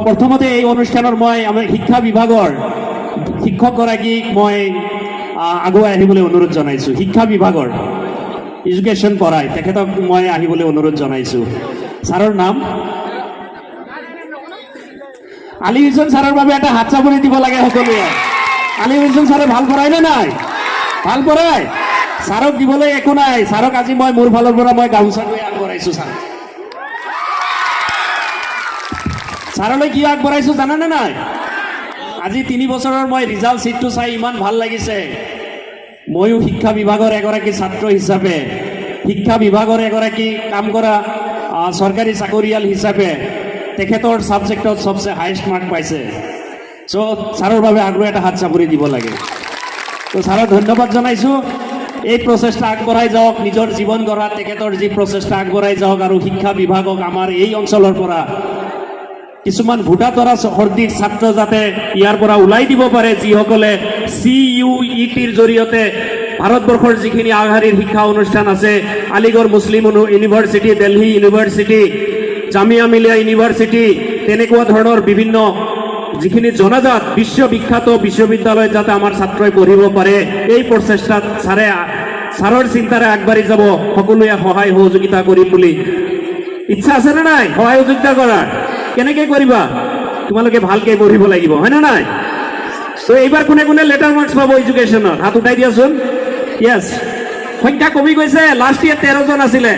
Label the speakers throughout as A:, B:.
A: প্ৰথমতে এই অনুষ্ঠানৰ মই আমাৰ শিক্ষা বিভাগৰ শিক্ষকগৰাকীক মই আগুৱাই আহিবলৈ অনুৰোধ জনাইছোঁ। শিক্ষা বিভাগৰ এডুকেশ্যন পঢ়াই তেখেতক মই আহিবলৈ অনুৰোধ জনাইছোঁ। ছাৰৰ নাম আলী হুছেইন ছাৰৰ বাবে এটা হাত চাপৰি দিব লাগে সকলোৱে। আলী হুছেইন ছাৰে ভাল পঢ়াই নে নাই? ভাল পঢ়াই। ছাৰক দিবলৈ একো নাই। ছাৰক আজি মই মোৰ ফালৰ পৰা মই গামোচা লৈ আগবঢ়াইছোঁ। ছাৰলৈ কি আগবঢ়াইছোঁ জানানে নাই? আজি 3 বছৰৰ মই ৰিজাল্ট শ্বীটটো চাই ইমান ভাল লাগিছে। ময়ো শিক্ষা বিভাগৰ এগৰাকী ছাত্ৰ হিচাপে, শিক্ষা বিভাগৰ এগৰাকী কাম কৰা চৰকাৰী চাকৰিয়াল হিচাপে তেখেতৰ ছাবজেক্টত সবচে হায়েষ্ট মাৰ্ক পাইছে। চ' ছাৰৰ বাবে আৰু এটা হাত চাপৰি দিব লাগে। তো ছাৰক ধন্যবাদ জনাইছোঁ। এই প্ৰচেষ্টা আগবঢ়াই যাওক, নিজৰ জীৱন গঢ়াত তেখেতৰ যি প্ৰচেষ্টা আগবঢ়াই যাওক, আৰু শিক্ষা বিভাগক আমাৰ এই অঞ্চলৰ পৰা কিছুমান ভোটা তৰা সৰ্দিক ছাত্ৰ যাতে ইয়াৰ পৰা ওলাই দিব পাৰে, যিসকলে CUETৰ জৰিয়তে ভাৰতবৰ্ষৰ যিখিনি আগশাৰীৰ শিক্ষা অনুষ্ঠান আছে, Aligarh Muslim university, Delhi university, Jamia Millia university, তেনেকুৱা ধৰণৰ বিভিন্ন যিখিনি জনাজাত বিশ্ববিখ্যাত বিশ্ববিদ্যালয়ত যাতে আমাৰ ছাত্ৰই পঢ়িব পাৰে, এই প্ৰচেষ্টাত ছাৰৰ চিন্তাৰে আগবাঢ়ি যাব। সকলোৱে সহায় সহযোগিতা কৰিম বুলি ইচ্ছা আছেনে নাই? সহায় সহযোগিতা কৰাৰ কেনেকে কৰিবা? তোমালোকে ভালকে পঢ়িব লাগিব, হয় না নাই? তো এইবাৰ কোনে কোনে লেটাৰ মাৰ্কছ পাব এডুকেশ্যনত? হাত উঠাই দিয়াচোন। য়েছ, সংখ্যা কমি গৈছে। লাষ্ট ইয়েৰ 13 জন আছিলে,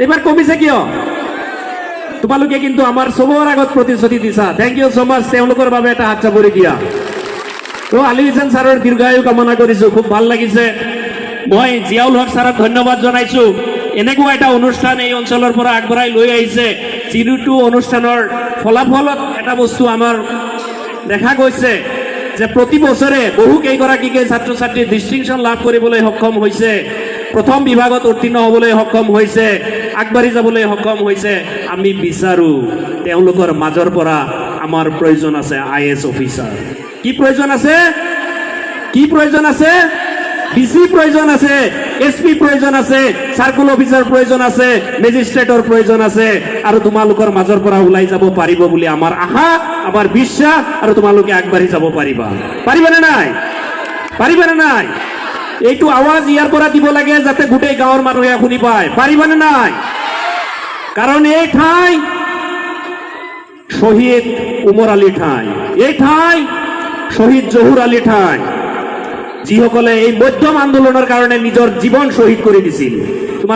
A: এইবাৰ কমিছে কিয়? তোমালোকে কিন্তু আমাৰ চবৰ আগত প্ৰতিশ্ৰুতি দিছা। থেংক ইউ ছ' মাছ। তেওঁলোকৰ বাবে এটা হাত চাপৰি দিয়া। তো আলী হুছেইন ছাৰৰ দীৰ্ঘায়ু কামনা কৰিছোঁ। খুব ভাল লাগিছে। মই জিয়াউল হক ছাৰক ধন্যবাদ জনাইছোঁ। এনেকুৱা এটা অনুষ্ঠান এই অঞ্চলৰ পৰা আগবঢ়াই লৈ আহিছে, যিটো অনুষ্ঠানৰ ফলাফলত এটা বস্তু আমাৰ দেখা গৈছে যে প্ৰতি বছৰে বহু কেইগৰাকীকে ছাত্ৰ ছাত্ৰী ডিষ্টিংশ্যন লাভ কৰিবলৈ সক্ষম হৈছে, প্ৰথম বিভাগত উত্তীৰ্ণ হ'বলৈ সক্ষম হৈছে, আগবাঢ়ি যাবলৈ সক্ষম হৈছে। আমি বিচাৰোঁ তেওঁলোকৰ মাজৰ পৰা আমাৰ প্ৰয়োজন আছে IAS অফিচাৰ। কি প্ৰয়োজন আছে? কি প্ৰয়োজন আছে? DC প্ৰয়োজন আছে, SP প্ৰয়োজন আছে, চাৰ্কুল অফিচাৰ প্ৰয়োজন আছে, মেজিষ্ট্ৰেটৰ প্ৰয়োজন আছে। আৰু তোমালোকৰ মাজৰ পৰা ওলাই যাব পাৰিব বুলি আমাৰ আশা, আমাৰ বিশ্বাস, আৰু তোমালোকে আগবাঢ়ি যাব পাৰিবা। পাৰিবানে নাই? পাৰিবানে নাই? এইটো আৱাজ ইয়াৰ পৰা দিব লাগে যাতে গোটেই গাঁৱৰ মানুহে শুনি পায়। পাৰিবানে নাই? কাৰণ এই ঠাই শ্বহীদ উমৰ আলী ঠাই, এই ঠাই শ্বহীদ জহুৰ আলী ঠাই, যিসকলে এই মধ্যম আন্দোলনৰ কাৰণে নিজৰ জীৱন শ্বহীদ কৰি দিছিল। তোমালোকে